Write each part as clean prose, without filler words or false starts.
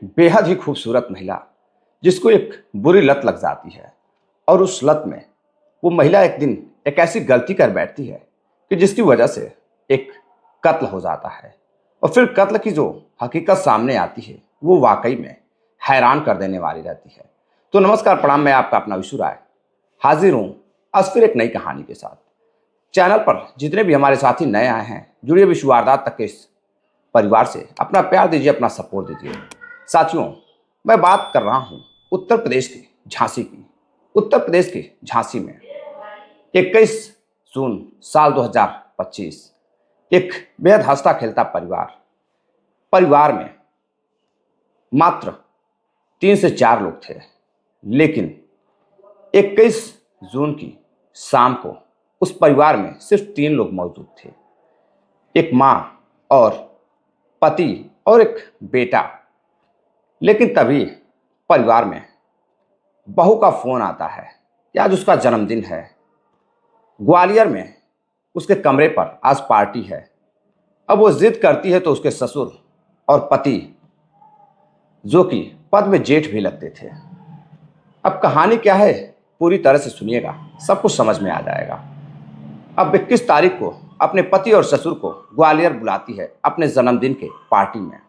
बेहद ही खूबसूरत महिला जिसको एक बुरी लत लग जाती है और उस लत में वो महिला एक दिन एक ऐसी गलती कर बैठती है कि जिसकी वजह से एक कत्ल हो जाता है। और फिर कत्ल की जो हकीकत सामने आती है वो वाकई में हैरान कर देने वाली रहती है। तो नमस्कार, प्रणाम। मैं आपका अपना विशु राय हाजिर हूँ आज फिर एक नई कहानी के साथ। चैनल पर जितने भी हमारे साथी नए आए हैं, जुड़िए विश्व वारदात तक के इस परिवार से। अपना प्यार दीजिए, अपना सपोर्ट दीजिए। साथियों, मैं बात कर रहा हूं उत्तर प्रदेश के झांसी की। उत्तर प्रदेश के झांसी में 21 जून साल 2025 एक बेहद हंसता खेलता परिवार में मात्र 3 से 4 लोग थे। लेकिन 21 जून की शाम को उस परिवार में सिर्फ 3 लोग मौजूद थे। एक माँ और पति और एक बेटा। लेकिन तभी परिवार में बहू का फोन आता है कि आज उसका जन्मदिन है। ग्वालियर में उसके कमरे पर आज पार्टी है। अब वो जिद करती है तो उसके ससुर और पति, जो कि पद में जेठ भी लगते थे। अब कहानी क्या है पूरी तरह से सुनिएगा, सब कुछ समझ में आ जाएगा। अब 21 तारीख को अपने पति और ससुर को ग्वालियर बुलाती है अपने जन्मदिन के पार्टी में।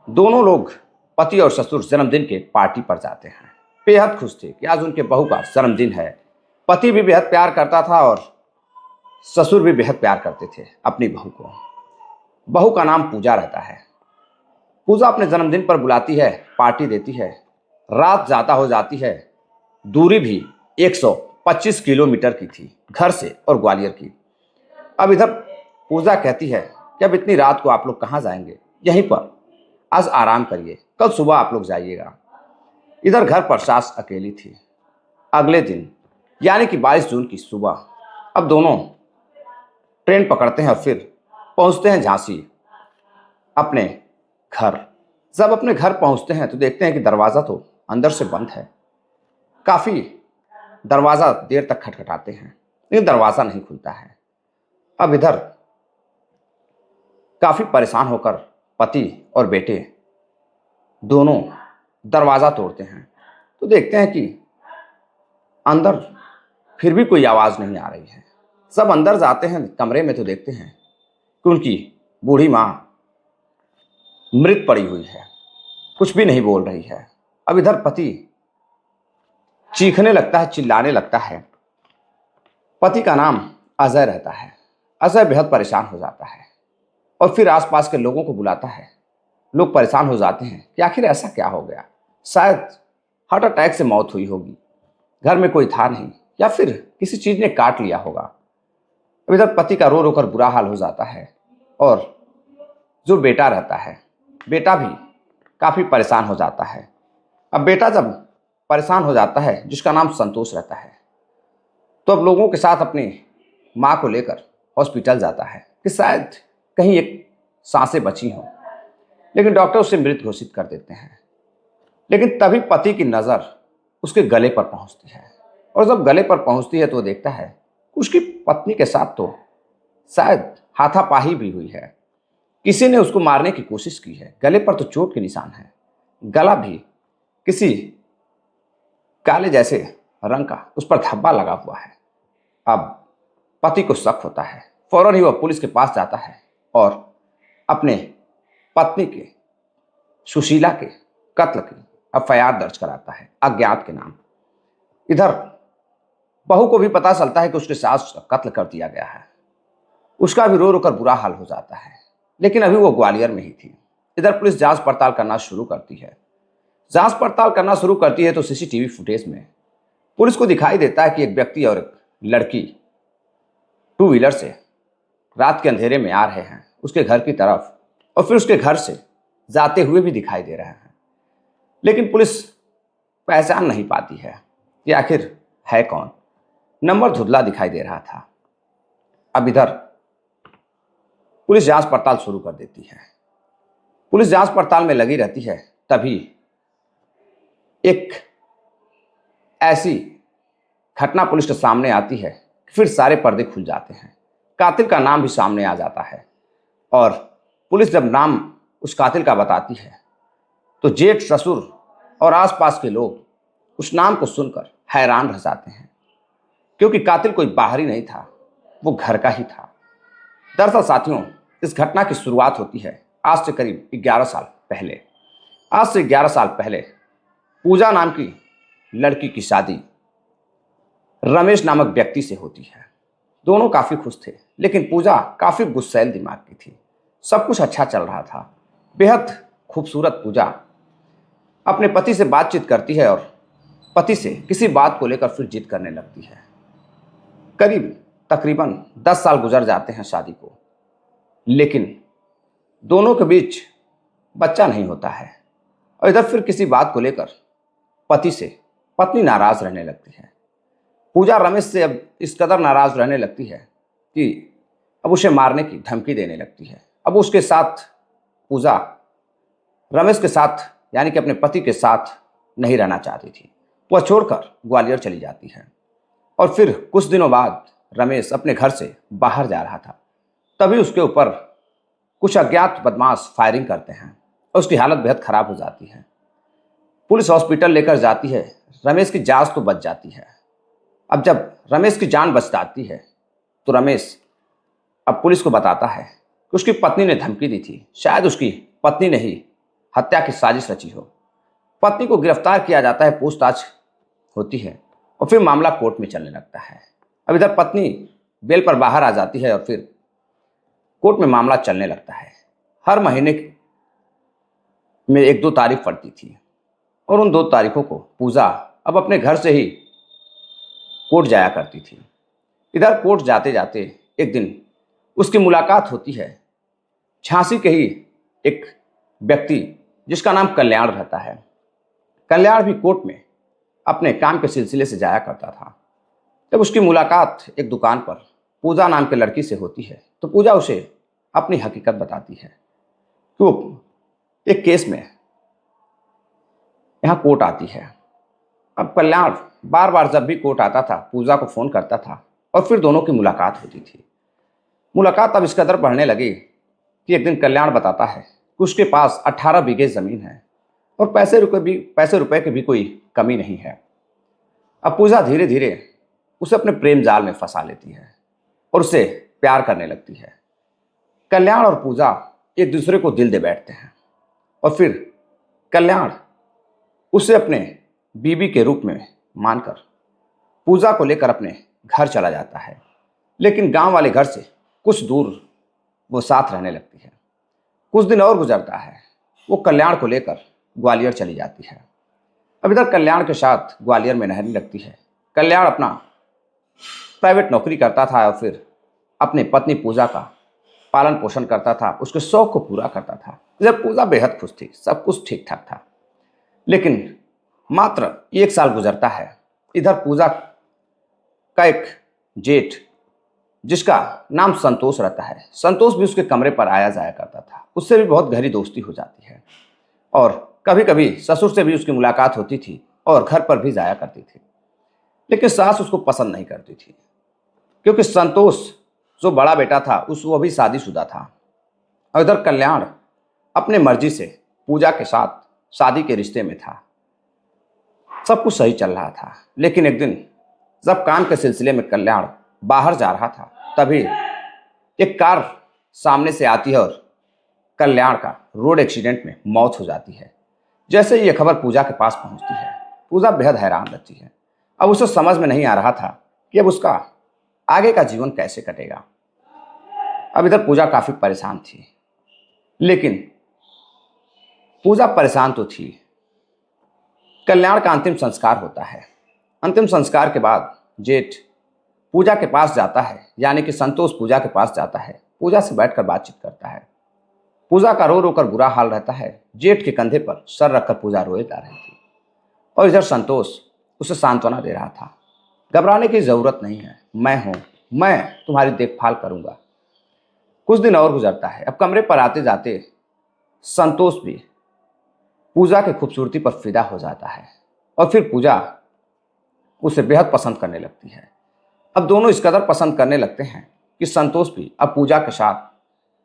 दोनों लोग पति और ससुर जन्मदिन के पार्टी पर जाते हैं। बेहद खुश थे कि आज उनके बहू का जन्मदिन है। पति भी बेहद प्यार करता था और ससुर भी बेहद प्यार करते थे अपनी बहू को। बहू का नाम पूजा रहता है। पूजा अपने जन्मदिन पर बुलाती है, पार्टी देती है। रात ज़्यादा हो जाती है। दूरी भी 125 किलोमीटर की थी घर से और ग्वालियर की। अब इधर पूजा कहती है कि अब इतनी रात को आप लोग कहाँ जाएंगे, यहीं पर आज आराम करिए, कल सुबह आप लोग जाइएगा। इधर घर पर सास अकेली थी। अगले दिन यानी कि 22 जून की सुबह अब दोनों ट्रेन पकड़ते हैं और फिर पहुंचते हैं झांसी अपने घर। जब अपने घर पहुंचते हैं तो देखते हैं कि दरवाज़ा तो अंदर से बंद है। काफ़ी दरवाज़ा देर तक खटखटाते हैं लेकिन दरवाज़ा नहीं खुलता है। अब इधर काफ़ी परेशान होकर पति और बेटे दोनों दरवाज़ा तोड़ते हैं तो देखते हैं कि अंदर फिर भी कोई आवाज़ नहीं आ रही है। सब अंदर जाते हैं कमरे में तो देखते हैं कि उनकी बूढ़ी माँ मृत पड़ी हुई है, कुछ भी नहीं बोल रही है। अब इधर पति चीखने लगता है, चिल्लाने लगता है। पति का नाम अजय रहता है। अजय बेहद परेशान हो जाता है और फिर आसपास के लोगों को बुलाता है। लोग परेशान हो जाते हैं कि आखिर ऐसा क्या हो गया। शायद हार्ट अटैक से मौत हुई होगी, घर में कोई था नहीं, या फिर किसी चीज़ ने काट लिया होगा। अब इधर पति का रो रो कर बुरा हाल हो जाता है और जो बेटा रहता है, बेटा भी काफ़ी परेशान हो जाता है। अब बेटा जब परेशान हो जाता है, जिसका नाम संतोष रहता है, तो अब लोगों के साथ अपनी माँ को लेकर हॉस्पिटल जाता है कि शायद कहीं एक सांसें बची हों। लेकिन डॉक्टर उसे मृत घोषित कर देते हैं। लेकिन तभी पति की नज़र उसके गले पर पहुंचती है और जब गले पर पहुंचती है तो वो देखता है कि उसकी पत्नी के साथ तो शायद हाथापाई भी हुई है। किसी ने उसको मारने की कोशिश की है। गले पर तो चोट के निशान है, गला भी किसी काले जैसे रंग का उस पर धब्बा लगा हुआ है। अब पति को शक होता है। फौरन ही वह पुलिस के पास जाता है और अपने पत्नी के सुशीला के कत्ल की एफआईआर दर्ज कराता है अज्ञात के नाम। इधर बहू को भी पता चलता है कि उसके सास का कत्ल कर दिया गया है। उसका भी रो रो कर बुरा हाल हो जाता है। लेकिन अभी वो ग्वालियर में ही थी। इधर पुलिस जांच पड़ताल करना शुरू करती है। जांच पड़ताल करना शुरू करती है तो सीसीटीवी फुटेज में पुलिस को दिखाई देता है कि एक व्यक्ति और एक लड़की 2 व्हीलर से रात के अंधेरे में आ रहे हैं उसके घर की तरफ, और फिर उसके घर से जाते हुए भी दिखाई दे रहे हैं। लेकिन पुलिस पहचान नहीं पाती है कि आखिर है कौन। नंबर धुंधला दिखाई दे रहा था। अब इधर पुलिस जांच पड़ताल शुरू कर देती है। पुलिस जांच पड़ताल में लगी रहती है। तभी एक ऐसी घटना पुलिस के सामने आती है कि फिर सारे पर्दे खुल जाते हैं। कातिल का नाम भी सामने आ जाता है और पुलिस जब नाम उस कातिल का बताती है तो जेठ, ससुर और आसपास के लोग उस नाम को सुनकर हैरान रह जाते हैं, क्योंकि कातिल कोई बाहरी नहीं था, वो घर का ही था। दरअसल साथियों, इस घटना की शुरुआत होती है आज से करीब 11 साल पहले। आज से 11 साल पहले पूजा नाम की लड़की की शादी रमेश नामक व्यक्ति से होती है। दोनों काफी खुश थे, लेकिन पूजा काफी गुस्सैल दिमाग की थी। सब कुछ अच्छा चल रहा था। बेहद खूबसूरत पूजा अपने पति से बातचीत करती है और पति से किसी बात को लेकर फिर जिद करने लगती है। तकरीबन 10 साल गुजर जाते हैं शादी को, लेकिन दोनों के बीच बच्चा नहीं होता है। और इधर फिर किसी बात को लेकर पति से पत्नी नाराज रहने लगती है। पूजा रमेश से अब इस कदर नाराज रहने लगती है कि अब उसे मारने की धमकी देने लगती है। अब उसके साथ पूजा रमेश के साथ यानी कि अपने पति के साथ नहीं रहना चाहती थी। वह छोड़कर ग्वालियर चली जाती है। और फिर कुछ दिनों बाद रमेश अपने घर से बाहर जा रहा था, तभी उसके ऊपर कुछ अज्ञात बदमाश फायरिंग करते हैं और उसकी हालत बेहद खराब हो जाती है। पुलिस हॉस्पिटल लेकर जाती है। रमेश की जान तो बच जाती है। अब जब रमेश की जान बच जाती है तो रमेश अब पुलिस को बताता है कि उसकी पत्नी ने धमकी दी थी। शायद उसकी पत्नी ने ही हत्या की साजिश रची हो। पत्नी को गिरफ्तार किया जाता है, पूछताछ होती है और फिर मामला कोर्ट में चलने लगता है। अब इधर पत्नी बेल पर बाहर आ जाती है और फिर कोर्ट में मामला चलने लगता है। हर महीने में 1-2 तारीख पड़ती थी और उन 2 तारीखों को पूजा अब अपने घर से ही कोर्ट जाया करती थी। इधर कोर्ट जाते जाते एक दिन उसकी मुलाकात होती है झांसी के ही एक व्यक्ति जिसका नाम कल्याण रहता है। कल्याण भी कोर्ट में अपने काम के सिलसिले से जाया करता था। जब उसकी मुलाकात एक दुकान पर पूजा नाम के लड़की से होती है तो पूजा उसे अपनी हकीकत बताती है कि वो एक केस में यहाँ कोर्ट आती है। अब कल्याण बार बार जब भी कोर्ट आता था पूजा को फ़ोन करता था और फिर दोनों की मुलाकात होती थी। मुलाकात अब इस कदर बढ़ने लगी कि एक दिन कल्याण बताता है कि उसके पास 18 बीघे ज़मीन है और पैसे रुपए की भी कोई कमी नहीं है। अब पूजा धीरे धीरे उसे अपने प्रेम जाल में फंसा लेती है और उससे प्यार करने लगती है। कल्याण और पूजा एक दूसरे को दिल दे बैठते हैं और फिर कल्याण उसे अपने बीबी के रूप में मानकर पूजा को लेकर अपने घर चला जाता है। लेकिन गांव वाले घर से कुछ दूर वो साथ रहने लगती है। कुछ दिन और गुजरता है, वो कल्याण को लेकर ग्वालियर चली जाती है। अब इधर कल्याण के साथ ग्वालियर में रहने लगती है। कल्याण अपना प्राइवेट नौकरी करता था और फिर अपनी पत्नी पूजा का पालन पोषण करता था, उसके शौक को पूरा करता था। इधर पूजा बेहद खुश थी, सब कुछ ठीक ठाक था। लेकिन मात्र 1 साल गुजरता है। इधर पूजा का एक जेठ जिसका नाम संतोष रहता है, संतोष भी उसके कमरे पर आया जाया करता था। उससे भी बहुत गहरी दोस्ती हो जाती है और कभी कभी ससुर से भी उसकी मुलाकात होती थी और घर पर भी जाया करती थी। लेकिन सास उसको पसंद नहीं करती थी, क्योंकि संतोष जो बड़ा बेटा था वो भी शादीशुदा था और इधर कल्याण अपने मर्जी से पूजा के साथ शादी के रिश्ते में था। सब कुछ सही चल रहा था। लेकिन एक दिन जब काम के सिलसिले में कल्याण बाहर जा रहा था, तभी एक कार सामने से आती है और कल्याण का रोड एक्सीडेंट में मौत हो जाती है। जैसे ही ये खबर पूजा के पास पहुंचती है, पूजा बेहद हैरान रहती है। अब उसे समझ में नहीं आ रहा था कि अब उसका आगे का जीवन कैसे कटेगा। अब इधर पूजा काफी परेशान थी। लेकिन पूजा परेशान तो थी। कल्याण का अंतिम संस्कार होता है। अंतिम संस्कार के बाद जेठ पूजा के पास जाता है, यानी कि संतोष पूजा के पास जाता है। पूजा से बैठकर बातचीत करता है। पूजा का रो रो कर बुरा हाल रहता है। जेठ के कंधे पर सर रखकर पूजा रोए जा रही थी और इधर संतोष उसे सांत्वना दे रहा था। घबराने की जरूरत नहीं है, मैं हूं, मैं तुम्हारी देखभाल करूंगा। कुछ दिन और गुजरता है। अब कमरे पर आते जाते संतोष भी पूजा की खूबसूरती पर फिदा हो जाता है और फिर पूजा उसे बेहद पसंद करने लगती है। अब दोनों इस कदर पसंद करने लगते हैं कि संतोष भी अब पूजा के साथ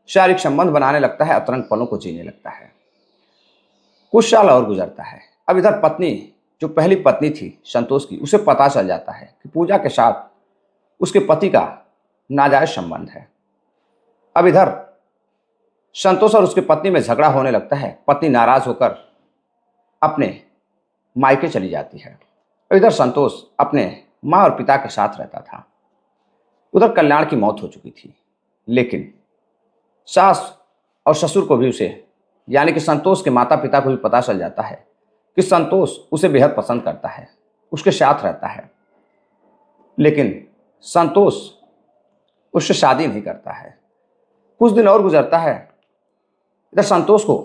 शारीरिक संबंध बनाने लगता है, अतरंग पलों को जीने लगता है। कुछ साल और गुजरता है। अब इधर पत्नी, जो पहली पत्नी थी संतोष की, उसे पता चल जाता है कि पूजा के साथ उसके पति का नाजायज संबंध है। अब इधर संतोष और उसकी पत्नी में झगड़ा होने लगता है। पत्नी नाराज होकर अपने मायके चली जाती है और इधर संतोष अपने माँ और पिता के साथ रहता था। उधर कल्याण की मौत हो चुकी थी, लेकिन सास और ससुर को भी उसे, यानी कि संतोष के माता पिता को भी पता चल जाता है कि संतोष उसे बेहद पसंद करता है, उसके साथ रहता है। लेकिन संतोष उससे शादी नहीं करता है। कुछ दिन और गुजरता है। इधर संतोष को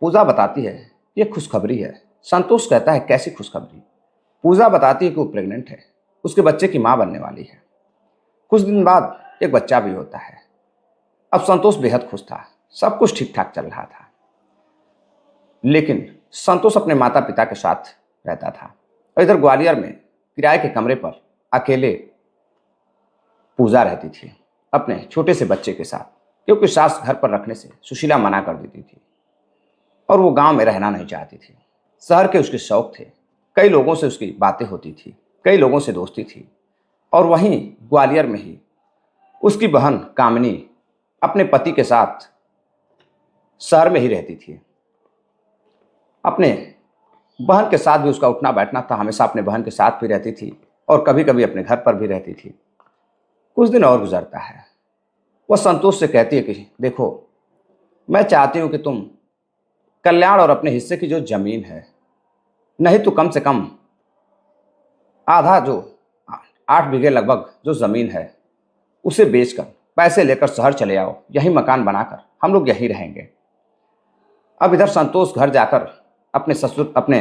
पूजा बताती है ये खुशखबरी है। संतोष कहता है कैसी खुशखबरी? पूजा बताती है कि वो प्रेग्नेंट है, उसके बच्चे की माँ बनने वाली है। कुछ दिन बाद एक बच्चा भी होता है। अब संतोष बेहद खुश था, सब कुछ ठीक ठाक चल रहा था। लेकिन संतोष अपने माता पिता के साथ रहता था और इधर ग्वालियर में किराए के कमरे पर अकेले पूजा रहती थी अपने छोटे से बच्चे के साथ, क्योंकि सास घर पर रखने से सुशीला मना कर देती थी और वो गांव में रहना नहीं चाहती थी। शहर के उसके शौक थे, कई लोगों से उसकी बातें होती थी, कई लोगों से दोस्ती थी। और वहीं ग्वालियर में ही उसकी बहन कामिनी अपने पति के साथ शहर में ही रहती थी। अपने बहन के साथ भी उसका उठना बैठना था, हमेशा अपने बहन के साथ भी रहती थी और कभी कभी अपने घर पर भी रहती थी। कुछ दिन और गुजरता है। वह संतोष से कहती है कि देखो, मैं चाहती हूँ कि तुम कल्याण और अपने हिस्से की जो जमीन है, नहीं तो कम से कम आधा, जो 8 बीघे लगभग जो जमीन है, उसे बेचकर पैसे लेकर शहर चले आओ, यही मकान बनाकर हम लोग यहीं रहेंगे। अब इधर संतोष घर जाकर अपने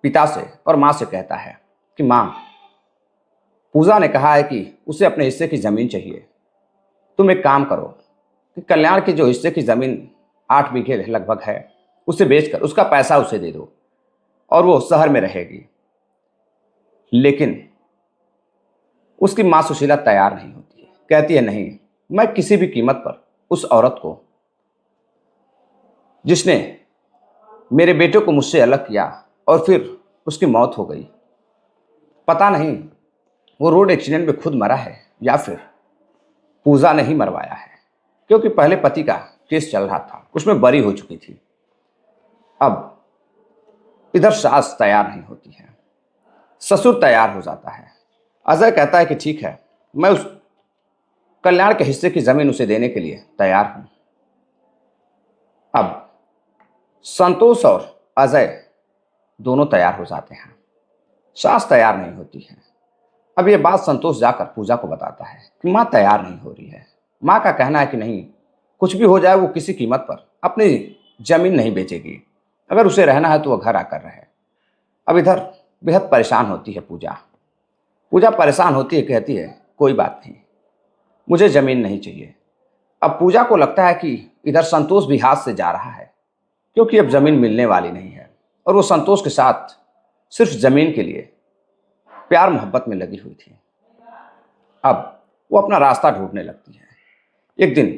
पिता से और माँ से कहता है कि माँ, पूजा ने कहा है कि उसे अपने हिस्से की ज़मीन चाहिए। तुम एक काम करो कि कल्याण की जो हिस्से की ज़मीन 8 बीघे लगभग है, उसे बेचकर उसका पैसा उसे दे दो और वो शहर में रहेगी। लेकिन उसकी माँ सुशीला तैयार नहीं होती है, कहती है नहीं, मैं किसी भी कीमत पर उस औरत को, जिसने मेरे बेटे को मुझसे अलग किया और फिर उसकी मौत हो गई, पता नहीं वो रोड एक्सीडेंट में खुद मरा है या फिर पूजा ने ही मरवाया है, क्योंकि पहले पति का केस चल रहा था, उसमें बरी हो चुकी थी। अब इधर सास तैयार नहीं होती है, ससुर तैयार हो जाता है। अजय कहता है कि ठीक है, मैं उस कल्याण के हिस्से की जमीन उसे देने के लिए तैयार हूं। अब संतोष और अजय दोनों तैयार हो जाते हैं, सास तैयार नहीं होती है। अब ये बात संतोष जाकर पूजा को बताता है कि माँ तैयार नहीं हो रही है। माँ का कहना है कि नहीं, कुछ भी हो जाए वो किसी कीमत पर अपनी जमीन नहीं बेचेगी, अगर उसे रहना है तो वह घर आकर रहे। अब इधर बेहद परेशान होती है पूजा परेशान होती है, कहती है कोई बात नहीं, मुझे ज़मीन नहीं चाहिए। अब पूजा को लगता है कि इधर संतोष भी हाथ से जा रहा है, क्योंकि अब ज़मीन मिलने वाली नहीं है और वो संतोष के साथ सिर्फ ज़मीन के लिए प्यार मोहब्बत में लगी हुई थी। अब वो अपना रास्ता ढूंढने लगती है। एक दिन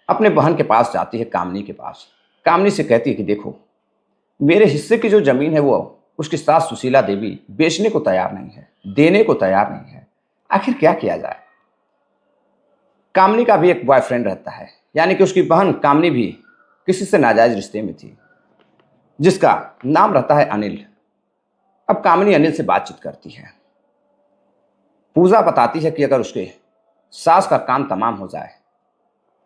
अपने बहन के पास जाती है, कामनी के पास। कामनी से कहती है कि देखो, मेरे हिस्से की जो ज़मीन है वो उसकी सास सुशीला देवी बेचने को तैयार नहीं है, देने को तैयार नहीं है, आखिर क्या किया जाए। कामनी का भी एक बॉयफ्रेंड रहता है, यानी कि उसकी बहन कामनी भी किसी से नाजायज रिश्ते में थी, जिसका नाम रहता है अनिल। अब कामनी अनिल से बातचीत करती है। पूजा बताती है कि अगर उसके सास का काम तमाम हो जाए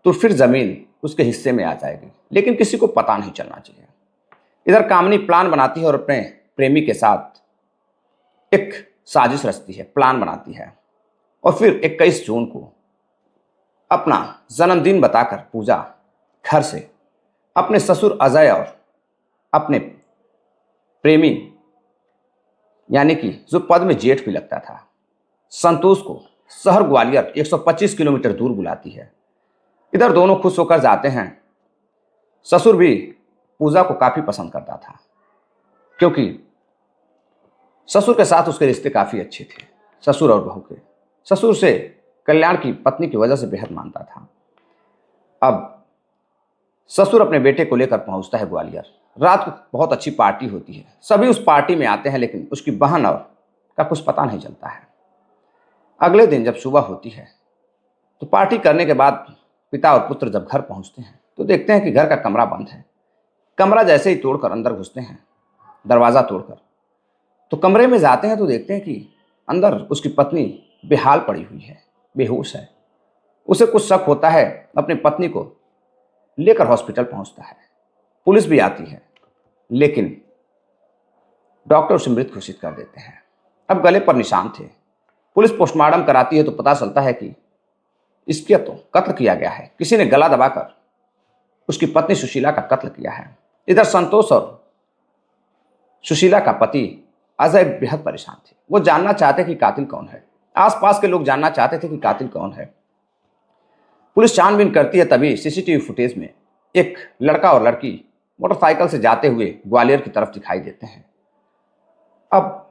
तो फिर जमीन उसके हिस्से में आ जाएगी, लेकिन किसी को पता नहीं चलना चाहिए। इधर कामनी प्लान बनाती है और अपने प्रेमी के साथ एक साजिश रचती है, प्लान बनाती है और फिर 21 जून को अपना जन्मदिन बताकर पूजा घर से अपने ससुर अजय और अपने प्रेमी, यानी कि जो पद में जेठ भी लगता था, संतोष को शहर ग्वालियर 125 किलोमीटर दूर बुलाती है। इधर दोनों खुश होकर जाते हैं। ससुर भी पूजा को काफ़ी पसंद करता था, क्योंकि ससुर के साथ उसके रिश्ते काफ़ी अच्छे थे, ससुर और बहू के। ससुर से कल्याण की पत्नी की वजह से बेहद मानता था। अब ससुर अपने बेटे को लेकर पहुंचता है ग्वालियर रात को बहुत अच्छी पार्टी होती है, सभी उस पार्टी में आते हैं, लेकिन उसकी बहन और का कुछ पता नहीं चलता है। अगले दिन जब सुबह होती है तो पार्टी करने के बाद पिता और पुत्र जब घर पहुंचते हैं तो देखते हैं कि घर का कमरा बंद है। कमरा जैसे ही तोड़कर अंदर घुसते हैं, दरवाज़ा तोड़कर, तो कमरे में जाते हैं तो देखते हैं कि अंदर उसकी पत्नी बेहाल पड़ी हुई है, बेहोश है। उसे कुछ शक होता है, अपनी पत्नी को लेकर हॉस्पिटल पहुंचता है। पुलिस भी आती है, लेकिन डॉक्टर उसे मृत घोषित कर देते हैं। अब गले पर निशान थे। पुलिस पोस्टमार्टम कराती है तो पता चलता है कि इसके तो कत्ल किया गया है, किसी ने गला दबाकर उसकी पत्नी सुशीला का कत्ल किया है। इधर संतोष और सुशीला का पति अजय बेहद परेशान थे। वो जानना चाहते कि कातिल कौन है। आसपास के लोग जानना चाहते थे कि कातिल कौन है। पुलिस छानबीन करती है, तभी सीसीटीवी फुटेज में एक लड़का और लड़की मोटरसाइकिल से जाते हुए ग्वालियर की तरफ दिखाई देते हैं। अब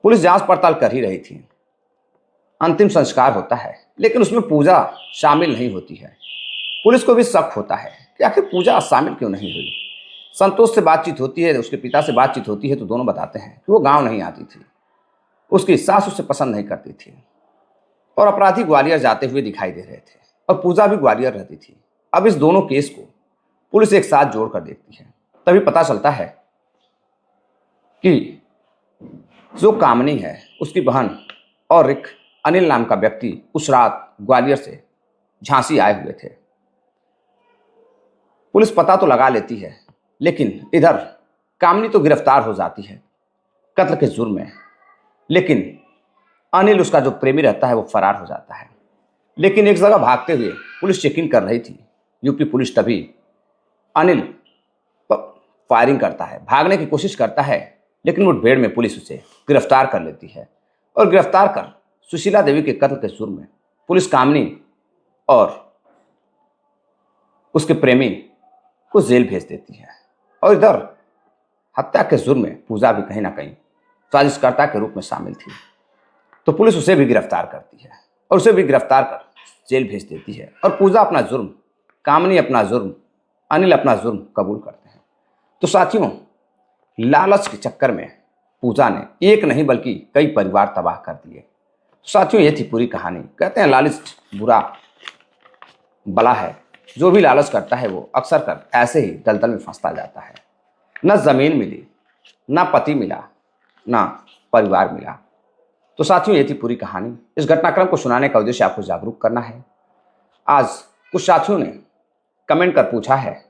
पुलिस जांच पड़ताल कर ही रही थी। अंतिम संस्कार होता है, लेकिन उसमें पूजा शामिल नहीं होती है। पुलिस को भी शक होता है कि आखिर पूजा शामिल क्यों नहीं हुई। संतोष से बातचीत होती है, उसके पिता से बातचीत होती है, तो दोनों बताते हैं कि वो गांव नहीं आती थी, उसकी सास उसे पसंद नहीं करती थी और अपराधी ग्वालियर जाते हुए दिखाई दे रहे थे और पूजा भी ग्वालियर रहती थी। अब इस दोनों केस को पुलिस एक साथ जोड़कर देखती है, तभी पता चलता है कि जो कामनी है, उसकी बहन और एक अनिल नाम का व्यक्ति उस रात ग्वालियर से झांसी आए हुए थे। पुलिस पता तो लगा लेती है, लेकिन इधर कामनी तो गिरफ्तार हो जाती है कत्ल के जुर्म में, लेकिन अनिल, उसका जो प्रेमी रहता है, वो फरार हो जाता है। लेकिन एक जगह भागते हुए पुलिस चेकिंग कर रही थी, यूपी पुलिस, तभी अनिल फायरिंग करता है, भागने की कोशिश करता है, लेकिन मुठभेड़ में पुलिस उसे गिरफ्तार कर लेती है और गिरफ्तार कर सुशीला देवी के कत्ल के जुर्म में पुलिस कामनी और उसके प्रेमी को जेल भेज देती है। और इधर हत्या के जुर्म में पूजा भी कहीं ना कहीं साजिशकर्ता के रूप में शामिल थी, तो पुलिस उसे भी गिरफ्तार करती है और उसे भी गिरफ्तार कर जेल भेज देती है। और पूजा अपना जुर्म, कामनी अपना जुर्म, अनिल अपना जुर्म कबूल करते हैं। तो साथियों, लालच के चक्कर में पूजा ने एक नहीं बल्कि कई परिवार तबाह कर दिए। तो साथियों, ये थी पूरी कहानी। कहते हैं लालच बुरा बला है, जो भी लालच करता है वो अक्सर कर ऐसे ही दलदल में फंसता जाता है। न जमीन मिली, ना पति मिला, ना परिवार मिला। तो साथियों, ये थी पूरी कहानी। इस घटनाक्रम को सुनाने का उद्देश्य आपको जागरूक करना है। आज कुछ साथियों ने कमेंट कर पूछा है,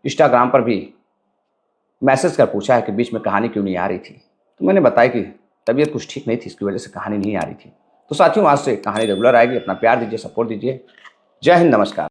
इंस्टाग्राम पर भी मैसेज कर पूछा है कि बीच में कहानी क्यों नहीं आ रही थी। तो मैंने बताया कि तबीयत कुछ ठीक नहीं थी, इसकी वजह से कहानी नहीं आ रही थी। तो साथियों, आज से कहानी रेगुलर आएगी। अपना प्यार दीजिए, सपोर्ट दीजिए। जय हिंद, नमस्कार।